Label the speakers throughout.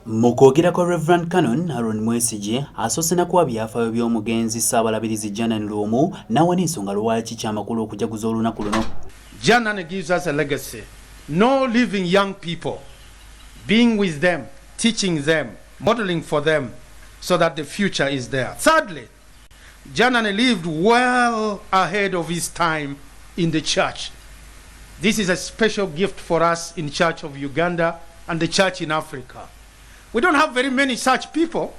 Speaker 1: Mukwogera kwa Reverend Canon Aaron Mwesigye asoose na kuwa byafaayo by'omugenzi Ssaabalabirizi Janan Luumu n'awa n'ensonga lwaki ky'amakulu okujaguza olunaku luno.
Speaker 2: Janan gives us a legacy. No living young people, being with them, teaching them, modeling for them so that the future is there. Thirdly, Janan lived well ahead of his time in the church. This is a special gift for us in Church of Uganda and the church in Africa. We don't have very many such people.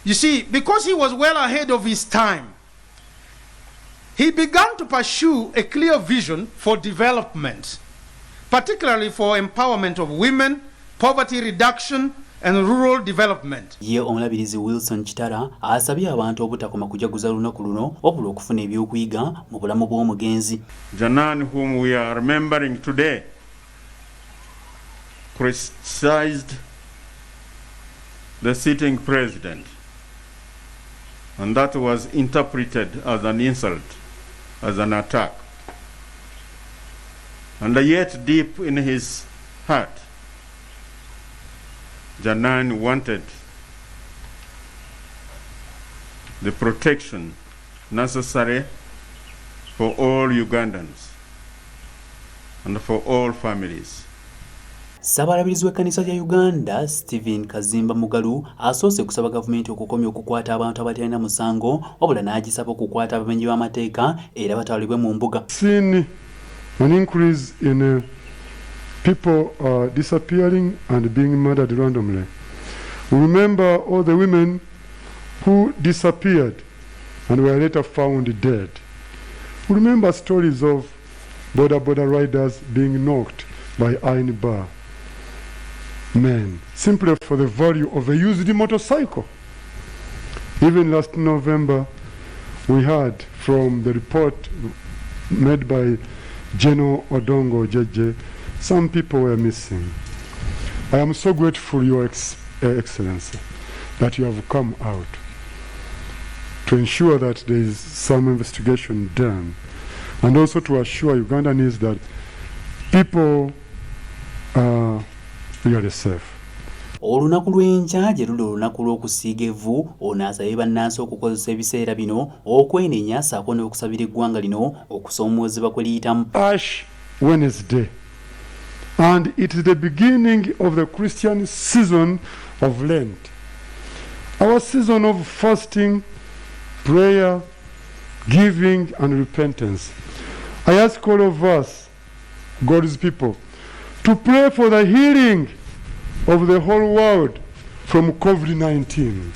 Speaker 2: You see, because he was well ahead of his time, he began to pursue a clear vision for development, particularly for empowerment of women, poverty reduction, and rural development.
Speaker 1: Ye Omulabirizi Wilson Kitara asabye abantu obutakoma kujaguza lunaku luno wabula okufuna ebyokuyiga mu bulamu bw'omugenzi.
Speaker 3: Janan, whom we are remembering today, criticized the sitting president, and that was interpreted as an insult, as an attack. And yet deep in his heart, Janan wanted the protection necessary for all Ugandans and for all families.
Speaker 1: Ssaabalabirizi w'ekkanisa ya Uganda Stephen Kazimba Mugalu asoose kusaba gavumenti okukomya okukwata abantu abatalina musango wabula n'agisaba okukwata abamenyi b'amateeka era batwalibwe mu mbuga.
Speaker 4: Seen an increase in people disappearing and being murdered randomly. We remember all the women who disappeared and were later found dead. We remember stories of border riders being knocked by iron bar men simply for the value of a used motorcycle. Even last November, we heard from the report made by General Odongo Jeje, some people were missing. I am so grateful, Your Excellency, that you have come out to ensure that there is some investigation done, and also to assure Ugandans that people are really safe.
Speaker 1: Olunaku lw'enkya gye luli olunaku lw'okusiiga evvu ono asabye bannansi okukozesa ebiseera bino okwenenya ssaako n'okusabira eggwanga lino okusoomoozebwa kwe liyitamu.
Speaker 4: Ash Wednesday, and it is the beginning of the Christian season of Lent, our season of fasting, prayer, giving, and repentance. I ask all of us, God's people, to pray for the healing of the whole world from COVID-19.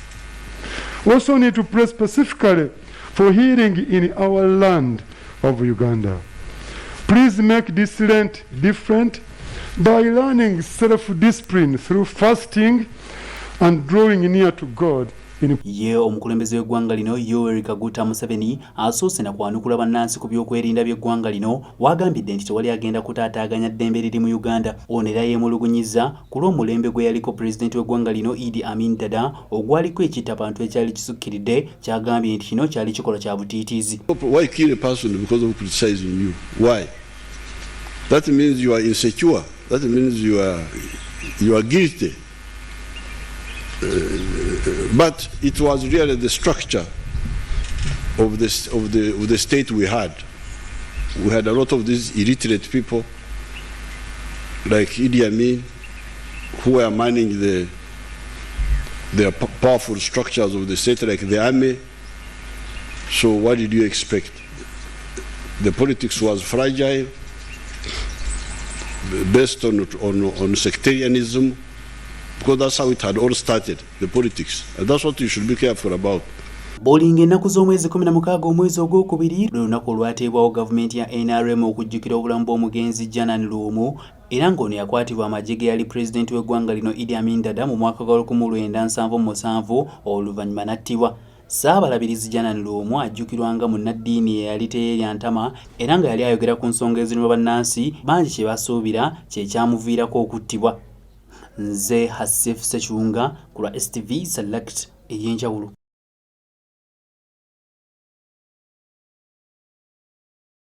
Speaker 4: We also need to pray specifically for healing in our land of Uganda. Please make this Lent different by learning self-discipline through fasting and drawing near to God.
Speaker 1: Ye omukulembeze w'eggwanga lino Yoweri Kaguta Museveni asoose na kwanukula bannansi ku by'okwerinda by'eggwanga lino wagambidde nti tewali agenda kutaataaganya ddembe liri mu Uganda. Ono era yeemulugunyiza ku lw'omulembe gwe yaliko pulezidenti w'eggwanga lino Idi Amin Dada ogwaliko ekittabantu ekyali kisukkiridde kyagambye nti kino kyali kikola kya butiitiizi.
Speaker 5: Why kill a person because of criticizing you? Why? That means you are insecure. That means you are guilty. But it was really the structure of the state we had. We had a lot of these illiterate people like Idi Amin who were managing the powerful structures of the state like the army. So what did you expect? The politics was fragile, based on sectarianism, because that's how it had all started, the politics. And that's what you should be careful about.
Speaker 1: Bolinga ennaku z'omwezi 16 omwezi ogwokubiri lwe lunaku olwateebwawo gavumenti ya NRM okujjukira obulamu bw'omugenzi Janan Luumu era ng'ono yakwatibwa amagye ge yali pulezidenti w'eggwanga lino Idi Amin Dada mu mwaka gwa 1977 oluvannyuma n'attibwa. Ssaabalabirizi Janan Luumu ajjukirwa nga munnaddiini eyali teyeerya ntama era nga yali ayogera ku nsonga ezirimu bannansi bangi kye basuubira kye kyamuviirako okuttibwa. Nze Hasif Sechunga ku lwa STV Select ey'enjawulo.